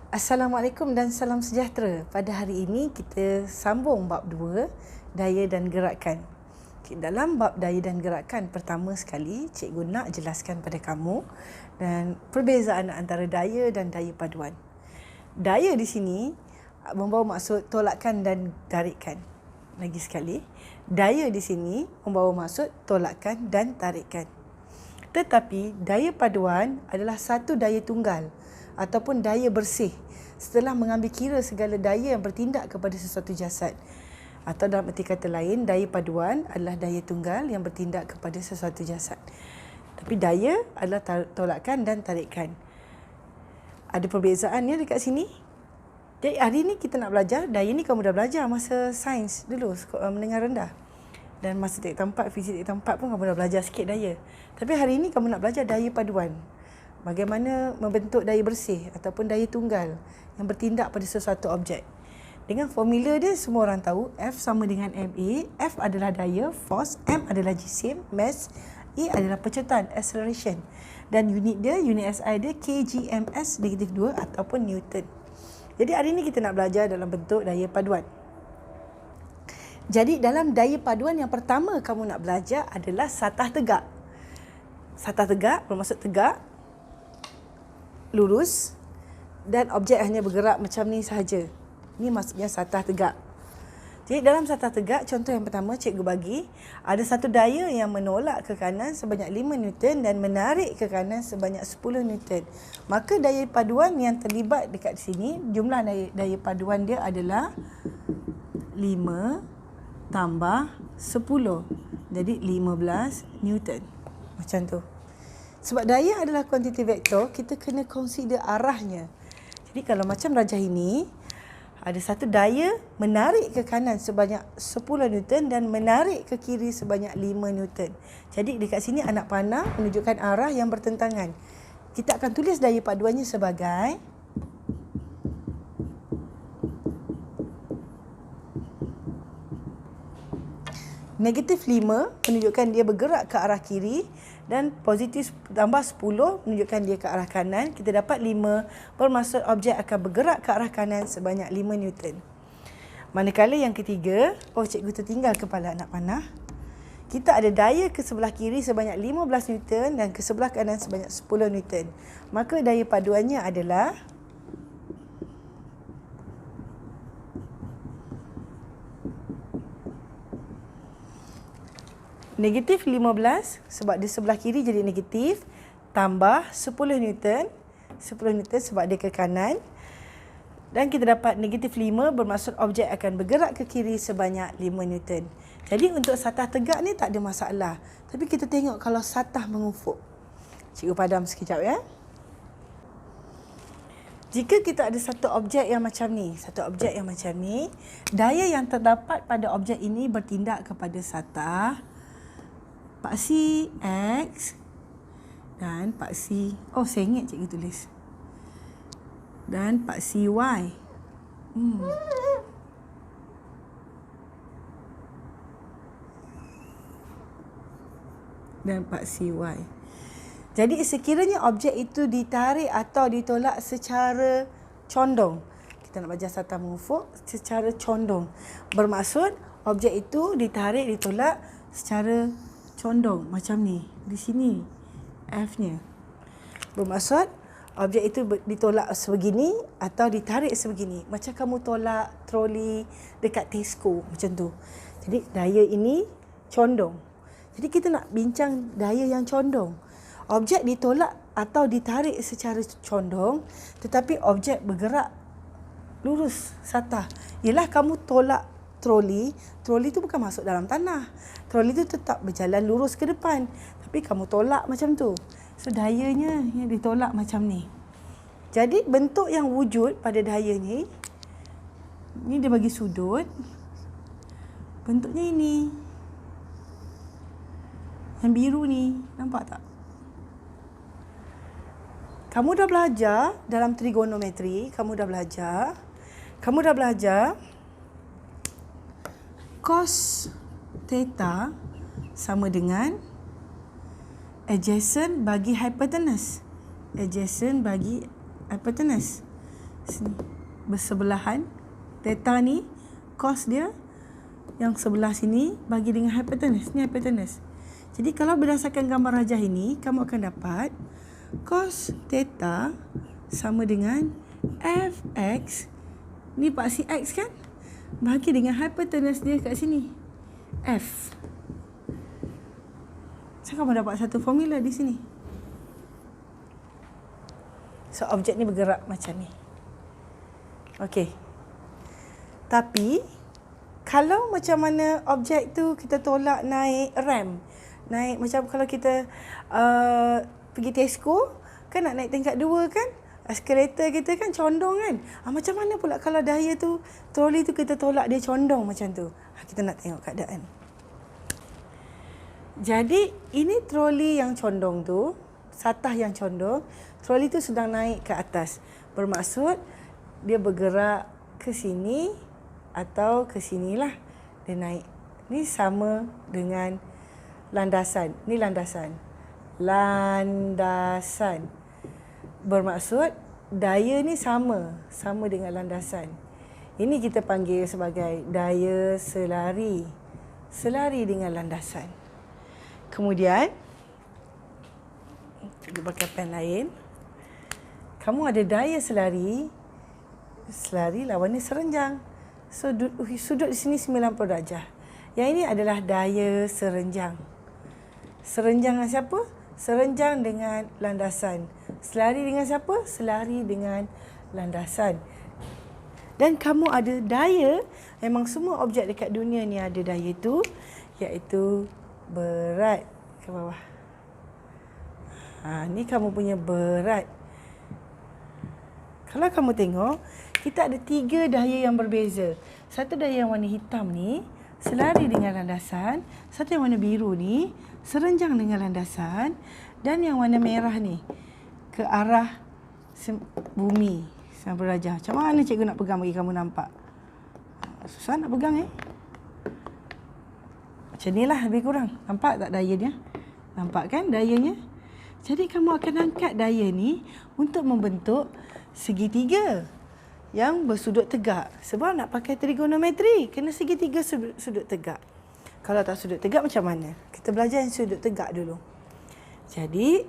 Assalamualaikum dan salam sejahtera. Pada hari ini kita sambung bab 2, daya dan gerakan. Dalam bab daya dan gerakan, pertama sekali cikgu nak jelaskan pada kamu dan perbezaan antara daya dan daya paduan. Daya di sini membawa maksud tolakan dan tarikan. Lagi sekali, daya di sini membawa maksud tolakan dan tarikan. Tetapi daya paduan adalah satu daya tunggal ataupun daya bersih setelah mengambil kira segala daya yang bertindak kepada sesuatu jasad. Atau dalam erti kata lain, daya paduan adalah daya tunggal yang bertindak kepada sesuatu jasad. Tapi daya adalah tolakan dan tarikan. Ada perbezaannya dekat sini. Jadi hari ni kita nak belajar, daya ni kamu dah belajar masa sains dulu, menengah rendah. Dan masa tek tempat, fizik tek tempat pun kamu dah belajar sikit daya. Tapi hari ni kamu nak belajar daya paduan. Bagaimana membentuk daya bersih ataupun daya tunggal yang bertindak pada sesuatu objek. Dengan formula dia semua orang tahu, F sama dengan MA. F adalah daya, force, M adalah jisim, mass, E adalah pencetan, acceleration. Dan unit SI dia kgms -2 ataupun Newton. Jadi hari ni kita nak belajar dalam bentuk daya paduan. Jadi dalam daya paduan yang pertama kamu nak belajar adalah satah tegak. Satah tegak bermaksud tegak, lurus dan objek hanya bergerak macam ni sahaja. Ini maksudnya satah tegak. Jadi dalam satah tegak, contoh yang pertama cikgu bagi, ada satu daya yang menolak ke kanan sebanyak 5 Newton dan menarik ke kanan sebanyak 10 Newton. Maka daya paduan yang terlibat dekat sini, jumlah daya paduan dia adalah 5 tambah 10. Jadi 15 Newton. Macam tu. Sebab daya adalah kuantiti vektor, kita kena consider arahnya. Jadi kalau macam rajah ini, ada satu daya menarik ke kanan sebanyak 10 Newton dan menarik ke kiri sebanyak 5 Newton. Jadi dekat sini anak panah menunjukkan arah yang bertentangan. Kita akan tulis daya paduannya sebagai negatif 5 menunjukkan dia bergerak ke arah kiri dan positif tambah 10 menunjukkan dia ke arah kanan. Kita dapat 5 bermaksud objek akan bergerak ke arah kanan sebanyak 5 Newton. Manakala yang ketiga, cikgu tertinggal kepala anak panah. Kita ada daya ke sebelah kiri sebanyak 15 Newton dan ke sebelah kanan sebanyak 10 Newton. Maka daya paduannya adalah negatif 15 sebab dia sebelah kiri jadi negatif tambah 10 Newton. 10 Newton sebab dia ke kanan. Dan kita dapat negatif 5 bermaksud objek akan bergerak ke kiri sebanyak 5 Newton. Jadi untuk satah tegak ni tak ada masalah. Tapi kita tengok kalau satah mengufuk. Cikgu padam sekejap ya. Jika kita ada satu objek yang macam ni, daya yang terdapat pada objek ini bertindak kepada satah paksi X dan paksi, saya ingat cikgu tulis, dan paksi Y. Dan paksi Y. Jadi sekiranya objek itu ditarik atau ditolak secara condong, kita nak belajar satah mengufuk secara condong, bermaksud objek itu ditarik, ditolak secara condong macam ni. Di sini F-nya bermaksud objek itu ditolak sebegini atau ditarik sebegini. Macam kamu tolak troli dekat Tesco macam tu. Jadi daya ini condong. Jadi kita nak bincang daya yang condong. Objek ditolak atau ditarik secara condong tetapi objek bergerak lurus satah. Ialah kamu tolak troli tu bukan masuk dalam tanah. Troli tu tetap berjalan lurus ke depan. Tapi kamu tolak macam tu. So dayanya yang ditolak macam ni. Jadi bentuk yang wujud pada daya ni dia bagi sudut. Bentuknya ini. Yang biru ni, nampak tak? Kamu dah belajar dalam trigonometri, kamu dah belajar cos theta sama dengan adjacent bagi hypotenuse. sini, bersebelahan. Theta ni cos dia yang sebelah sini bagi dengan hypotenuse. Ni hypotenuse. Jadi kalau berdasarkan gambar rajah ini, kamu akan dapat cos theta sama dengan fx, ni paksi x kan, bagi dengan hypotenuse dia kat sini, f. So kamu dapat satu formula di sini. So objek ni bergerak macam ni. Okey. Tapi kalau macam mana objek tu kita tolak naik ramp, naik macam kalau kita pergi Tesco kan, nak naik tingkat 2 kan, eskalator kita kan condong kan. Macam mana pula kalau daya tu, troli tu kita tolak dia condong macam tu. Kita nak tengok keadaan. Jadi ini troli yang condong tu, satah yang condong, troli tu sedang naik ke atas. Bermaksud dia bergerak ke sini atau ke sinilah dia naik. Ni sama dengan landasan. Ni landasan. Landasan. Bermaksud daya ni sama dengan landasan. Ini kita panggil sebagai daya selari. Selari dengan landasan. Kemudian kita pakai pen lain. Kamu ada daya selari. Selari lawannya serenjang. So sudut di sini 90 darjah. Yang ini adalah daya serenjang. Serenjang dengan siapa? Serenjang dengan landasan. Selari dengan siapa? Selari dengan landasan. Dan kamu ada daya, memang semua objek dekat dunia ni ada daya tu, iaitu berat ke bawah. Ni kamu punya berat. Kalau kamu tengok, kita ada 3 daya yang berbeza. Satu daya yang warna hitam ni selari dengan landasan, satu yang warna biru ni serenjang dengan landasan, dan yang warna merah ni ke arah bumi, sama darjah. Macam mana cikgu nak pegang bagi kamu nampak? Susah nak pegang Macam ni lah lebih kurang. Nampak tak daya dia? Nampak kan dayanya? Jadi kamu akan angkat daya ni untuk membentuk segitiga yang bersudut tegak. Sebab nak pakai trigonometri, kena segitiga sudut tegak. Kalau tak sudut tegak macam mana? Kita belajar yang sudut tegak dulu. Jadi,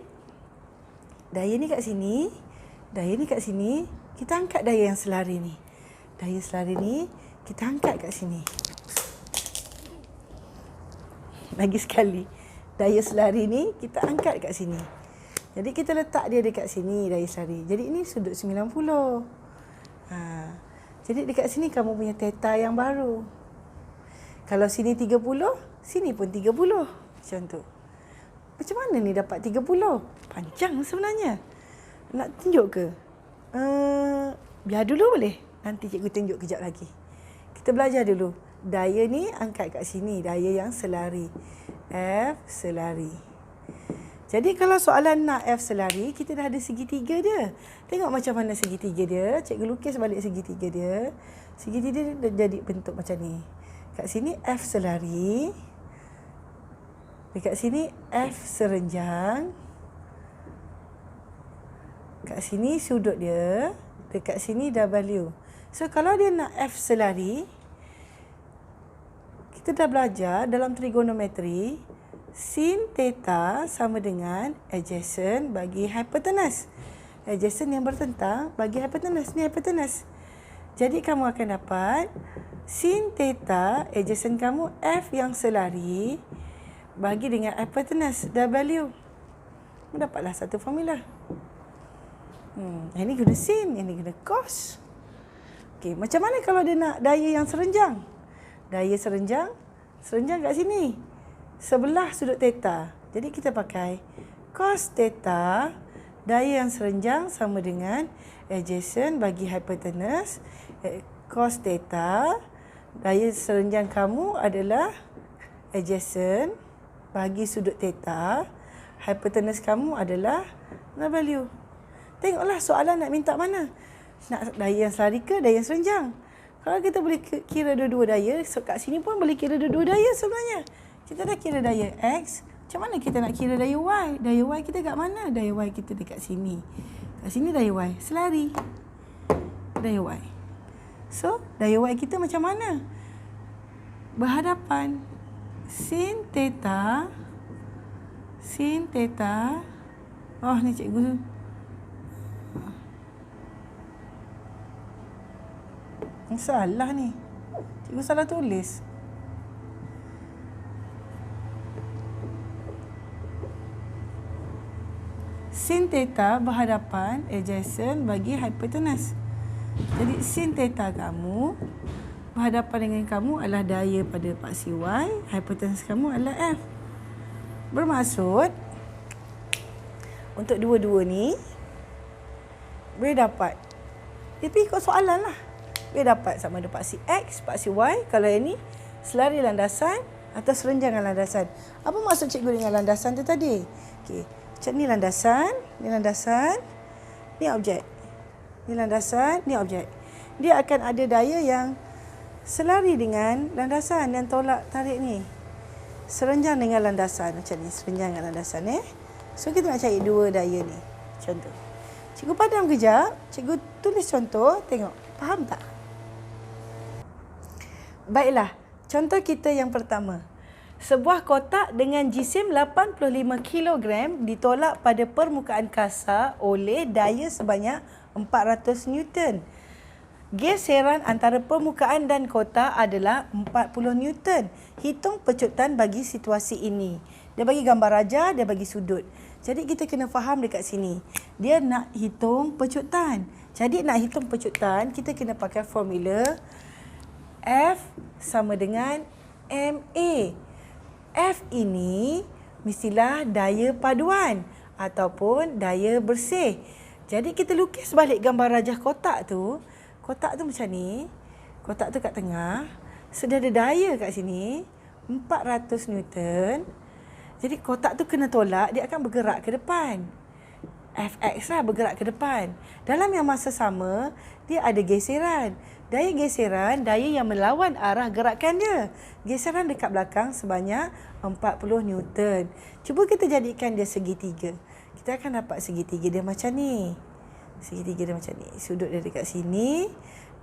daya ni kat sini, daya ni kat sini, kita angkat daya yang selari ni. Daya selari ni, kita angkat kat sini. Lagi sekali, daya selari ni, kita angkat kat sini. Jadi, kita letak dia dekat sini, daya selari. Jadi, ini sudut 90. Jadi dekat sini kamu punya theta yang baru. Kalau sini 30, sini pun 30. Macam tu. Macam mana ni dapat 30? Panjang sebenarnya. Nak tunjuk ke? Biar dulu boleh. Nanti cikgu tunjuk kejap lagi. Kita belajar dulu. Daya ni angkat kat sini. Daya yang selari. F selari. Jadi kalau soalan nak F selari, kita dah ada segitiga dia. Tengok macam mana segitiga dia. Cikgu lukis balik segitiga dia. Segitiga dia dah jadi bentuk macam ni. Kat sini F selari. Dekat sini F serenjang. Kat sini sudut dia. Dekat sini W. So kalau dia nak F selari, kita dah belajar dalam trigonometri, sin theta sama dengan adjacent bagi hypotenuse. Adjacent yang bertentang bagi hypotenuse. Ni hypotenuse. Jadi kamu akan dapat sin theta, adjacent kamu F yang selari bagi dengan hypotenuse W. Mendapatlah satu formula. Ini guna sin, ini guna cos. Okey, macam mana kalau dia nak daya yang serenjang? Daya serenjang kat sini. Sebelah sudut theta. Jadi kita pakai cos theta, daya yang serenjang sama dengan adjacent bagi hypotenuse. Cos theta, daya serenjang kamu adalah adjacent bagi sudut theta. Hypotenuse kamu adalah W. Tengoklah soalan nak minta mana. Nak daya yang selari ke daya yang serenjang? Kalau kita boleh kira dua-dua daya, so kat sini pun boleh kira dua-dua daya sebenarnya. Kita dah kira daya X, macam mana kita nak kira daya Y? Daya Y kita kat mana? Daya Y kita dekat sini. Kat sini daya Y, selari. daya Y. So, daya Y kita macam mana? Berhadapan. Sin theta. Oh, ni cikgu. Salah ni. Cikgu salah tulis. Sin theta berhadapan adjacent bagi hypotenuse. Jadi sin theta kamu berhadapan dengan kamu adalah daya pada paksi Y, hypotenuse kamu adalah F. Bermaksud untuk dua-dua ni boleh dapat. Tapi ikut soalan lah. Boleh dapat sama ada paksi X, paksi Y. Kalau yang ni selari landasan atau serenjangan landasan. Apa maksud cikgu dengan landasan tu tadi? Okey. Macam ni landasan, ni objek. Ni landasan, ni objek. Dia akan ada daya yang selari dengan landasan dan tolak tarik ni. Serenjang dengan landasan. Macam ni, serenjang dengan landasan. So, kita nak cari dua daya ni. Contoh. Cikgu padam kejap. Cikgu tulis contoh. Tengok. Faham tak? Baiklah. Contoh kita yang pertama. Sebuah kotak dengan jisim 85 kg ditolak pada permukaan kasar oleh daya sebanyak 400 Newton. Geseran antara permukaan dan kotak adalah 40 Newton. Hitung pecutan bagi situasi ini. Dia bagi gambar raja, dia bagi sudut. Jadi kita kena faham dekat sini. Dia nak hitung pecutan. Jadi nak hitung pecutan, kita kena pakai formula F sama dengan MA. F ini mestilah daya paduan ataupun daya bersih. Jadi kita lukis balik gambar rajah kotak tu. Kotak tu macam ni. Kotak tu kat tengah. Sudah ada daya kat sini. 400 Newton. Jadi kotak tu kena tolak, dia akan bergerak ke depan. Fx lah bergerak ke depan. Dalam yang masa sama, dia ada geseran. Daya geseran, daya yang melawan arah gerakan dia. Geseran dekat belakang sebanyak 40 Newton. Cuba kita jadikan dia segitiga. Kita akan dapat segitiga dia macam ni. Segitiga dia macam ni. Sudut dia dekat sini.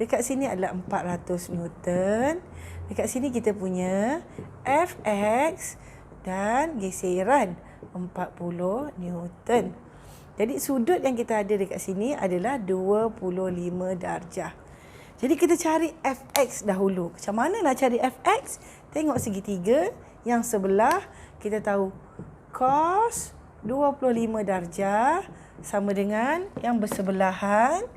Dekat sini adalah 400 Newton. Dekat sini kita punya Fx dan geseran 40 Newton. Jadi sudut yang kita ada dekat sini adalah 25 darjah. Jadi kita cari Fx dahulu. Macam mana nak cari Fx? Tengok segitiga yang sebelah kita tahu cos 25 darjah sama dengan yang bersebelahan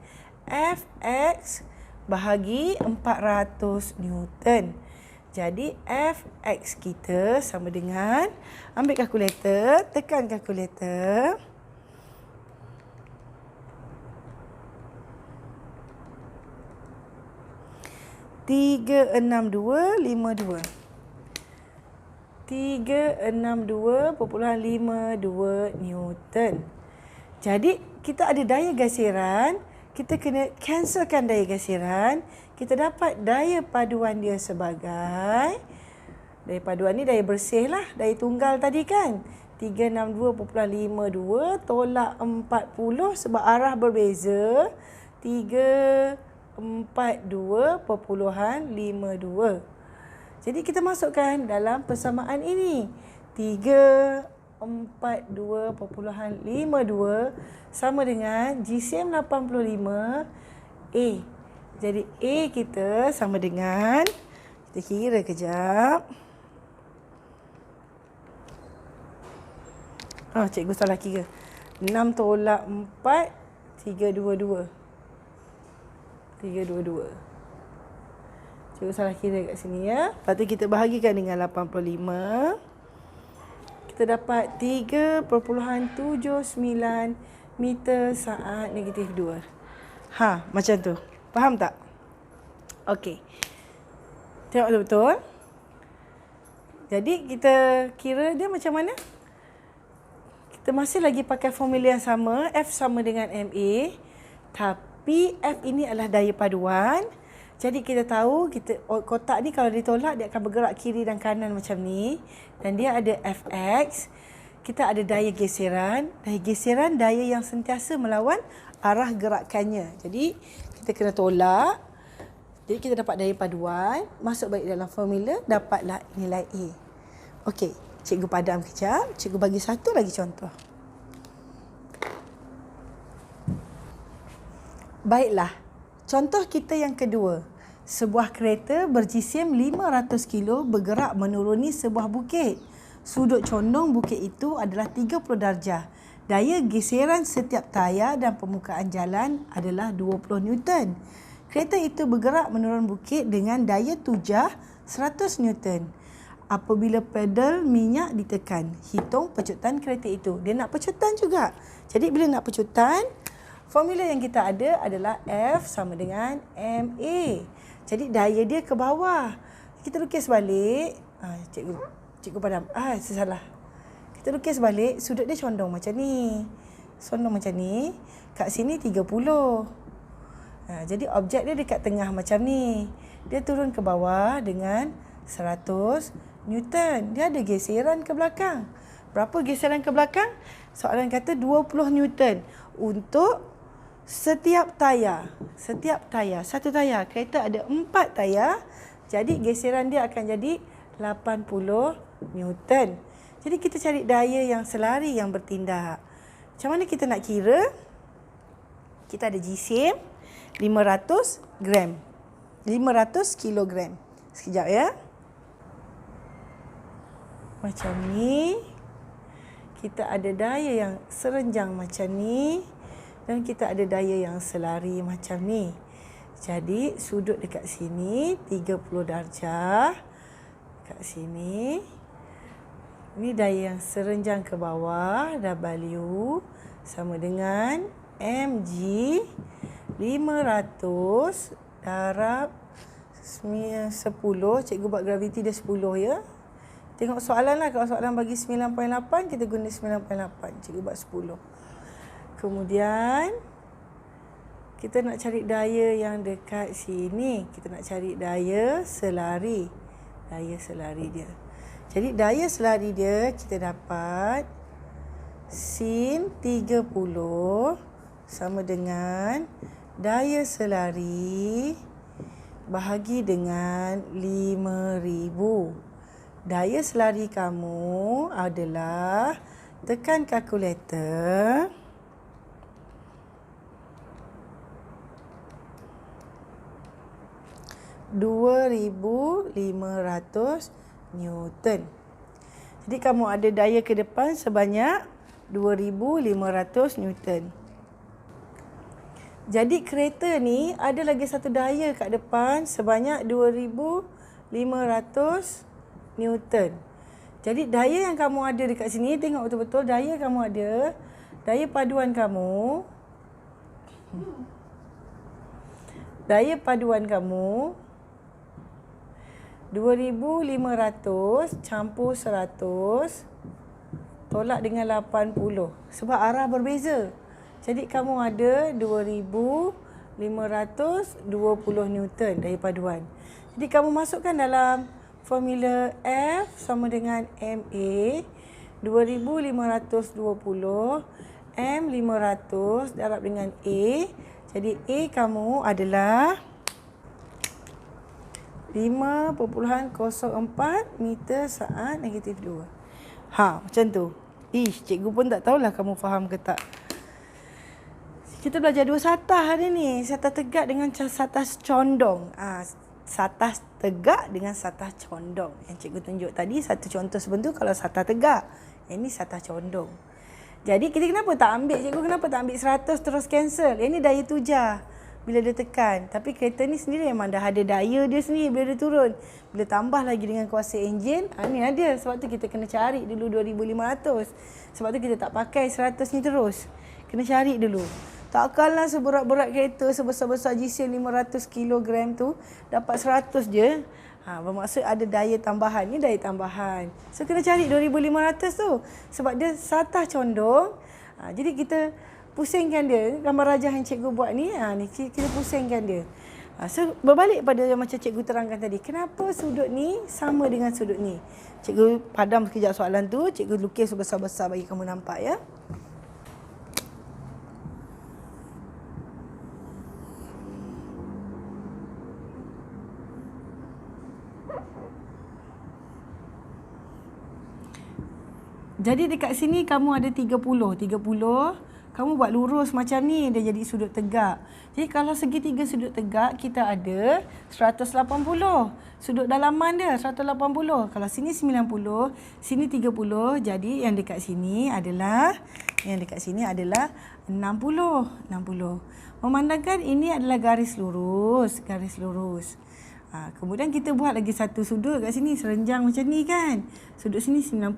Fx bahagi 400 Newton. Jadi Fx kita sama dengan, ambil kalkulator, tekan kalkulator. 362.52 Newton. Jadi kita ada daya geseran, kita kena cancelkan daya geseran, kita dapat daya paduan dia sebagai, daya paduan ni daya bersih lah, daya tunggal tadi kan. 362.52 tolak 40 sebab arah berbeza. 342.52. Jadi kita masukkan dalam persamaan ini. 342.52 sama dengan jisim 85 A. Jadi A kita sama dengan, kita kira kejap. Cikgu salah kira. 6 tolak 4, 322. Cikgu salah kira kat sini ya. Lepas tu kita bahagikan dengan 85. Kita dapat 3.79 meter saat negatif 2. Macam tu. Faham tak? Okey. Tengok betul-betul. Jadi kita kira dia macam mana? Kita masih lagi pakai formula yang sama. F sama dengan MA. Tapi F ini adalah daya paduan. Jadi kita tahu kotak ni kalau ditolak dia akan bergerak kiri dan kanan macam ni. Dan dia ada Fx. Kita ada daya geseran. Daya geseran daya yang sentiasa melawan arah gerakannya. Jadi kita kena tolak. Jadi kita dapat daya paduan, masuk balik dalam formula, dapatlah nilai A. Okey, cikgu padam kejap. Cikgu bagi satu lagi contoh. Baiklah, contoh kita yang kedua. Sebuah kereta berjisim 500 kilo bergerak menuruni sebuah bukit. Sudut condong bukit itu adalah 30 darjah. Daya geseran setiap tayar dan permukaan jalan adalah 20 Newton. Kereta itu bergerak menurun bukit dengan daya tujah 100 Newton. Apabila pedal minyak ditekan, hitung pecutan kereta itu. Dia nak pecutan juga. Jadi bila nak pecutan, formula yang kita ada adalah F sama dengan MA. Jadi daya dia ke bawah. Kita lukis balik. Cikgu padam. Salah. Kita lukis balik, sudut dia condong macam ni. Condong macam ni. Kat sini 30. Jadi objek dia dekat tengah macam ni. Dia turun ke bawah dengan 100 Newton. Dia ada geseran ke belakang. Berapa geseran ke belakang? Soalan kata 20 Newton untuk setiap tayar. Setiap tayar. Satu tayar. Kereta ada 4 tayar. Jadi geseran dia akan jadi 80 Newton. Jadi kita cari daya yang selari yang bertindak. Macam mana kita nak kira? Kita ada jisim 500 gram. 500 kilogram. Sekejap ya. Macam ni. Kita ada daya yang serenjang macam ni. Dan kita ada daya yang selari macam ni. Jadi sudut dekat sini 30 darjah. Kat sini. Ini daya yang serenjang ke bawah. W sama dengan mg 500 darab 10. Cikgu buat graviti dia 10 ya. Tengok soalan lah. Kalau soalan bagi 9.8, kita guna 9.8. Cikgu buat 10. Kemudian, kita nak cari daya yang dekat sini. Kita nak cari daya selari. Daya selari dia. Jadi, daya selari dia kita dapat sin 30 sama dengan daya selari bahagi dengan 5,000. Daya selari kamu adalah, tekan kalkulator, 2,500 Newton. Jadi kamu ada daya ke depan sebanyak 2,500 Newton. Jadi kereta ni ada lagi satu daya kat depan sebanyak 2,500 Newton. Jadi daya yang kamu ada dekat sini, tengok betul-betul daya kamu ada. Daya paduan kamu. Daya paduan kamu 2,500 campur 100 tolak dengan 80. Sebab arah berbeza. Jadi kamu ada 2,520 Newton daya paduan. Jadi kamu masukkan dalam formula F sama dengan MA 2,520 M500 darab dengan A. Jadi A kamu adalah 5.04 meter saat -2. Macam tu. Cikgu pun tak tahulah kamu faham ke tak. Kita belajar dua satah hari ni. Satah tegak dengan satah condong. Satah tegak dengan satah condong. Yang cikgu tunjuk tadi satu contoh sebentar kalau satah tegak. Yang ni satah condong. Jadi kita kenapa tak ambil, cikgu kenapa tak ambil 100 terus cancel? Yang ni daya tujah bila dia tekan. Tapi kereta ni sendiri memang dah ada daya dia sendiri bila dia turun. Bila tambah lagi dengan kuasa enjin, ni ada. Sebab tu kita kena cari dulu 2,500. Sebab tu kita tak pakai 100 ni terus. Kena cari dulu. Takkanlah seberat-berat kereta sebesar-besar jisim 500 kg tu dapat 100 je. Bermaksud ada daya tambahan. Ni daya tambahan. So kena cari 2,500 tu. Sebab dia satah condong. Jadi kita pusingkan dia. Gambar rajah yang cikgu buat ni. Ni kita pusingkan dia. So berbalik pada yang macam cikgu terangkan tadi. Kenapa sudut ni sama dengan sudut ni? Cikgu padam sekejap soalan tu. Cikgu lukis besar-besar bagi kamu nampak ya. Jadi dekat sini kamu ada 30. Kamu buat lurus macam ni, dia jadi sudut tegak. Jadi kalau segitiga sudut tegak, kita ada 180. Sudut dalaman dia 180. Kalau sini 90, sini 30. Jadi yang dekat sini adalah 60. Memandangkan ini adalah garis lurus. Kemudian kita buat lagi satu sudut kat sini, serenjang macam ni kan. Sudut sini 90.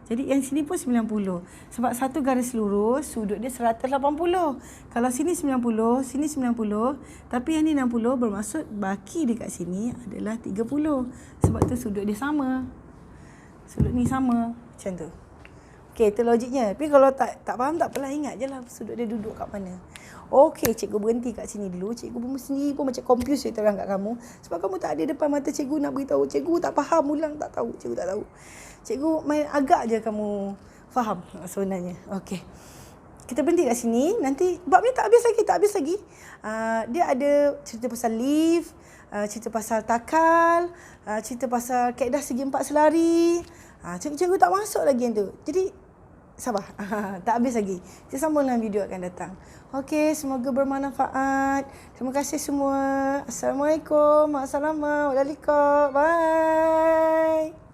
Jadi yang sini pun 90. Sebab satu garis lurus, sudut dia 180. Kalau sini 90, sini 90. Tapi yang ni 60 bermaksud baki dekat sini adalah 30. Sebab tu sudut dia sama. Sudut ni sama. Macam tu. Okey, itu logiknya. Tapi kalau tak faham tak apalah, ingat je lah sudut dia duduk kat mana. Okey, cikgu berhenti kat sini dulu. Cikgu pun sendiri pun macam confused saya terang kat kamu. Sebab kamu tak ada depan mata cikgu nak beritahu. Cikgu tak faham, ulang tak tahu. Cikgu tak tahu. Cikgu main agak je kamu faham sebenarnya. Okey. Kita berhenti kat sini. Nanti bab ni tak habis lagi. Dia ada cerita pasal lift, cerita pasal takal, cerita pasal kaedah segi empat selari. Cikgu tak masuk lagi yang tu. Jadi sabar. Tak habis lagi. Kita sambung dalam video akan datang. Okey, semoga bermanfaat. Terima kasih semua. Assalamualaikum. Assalamualaikum. Bye.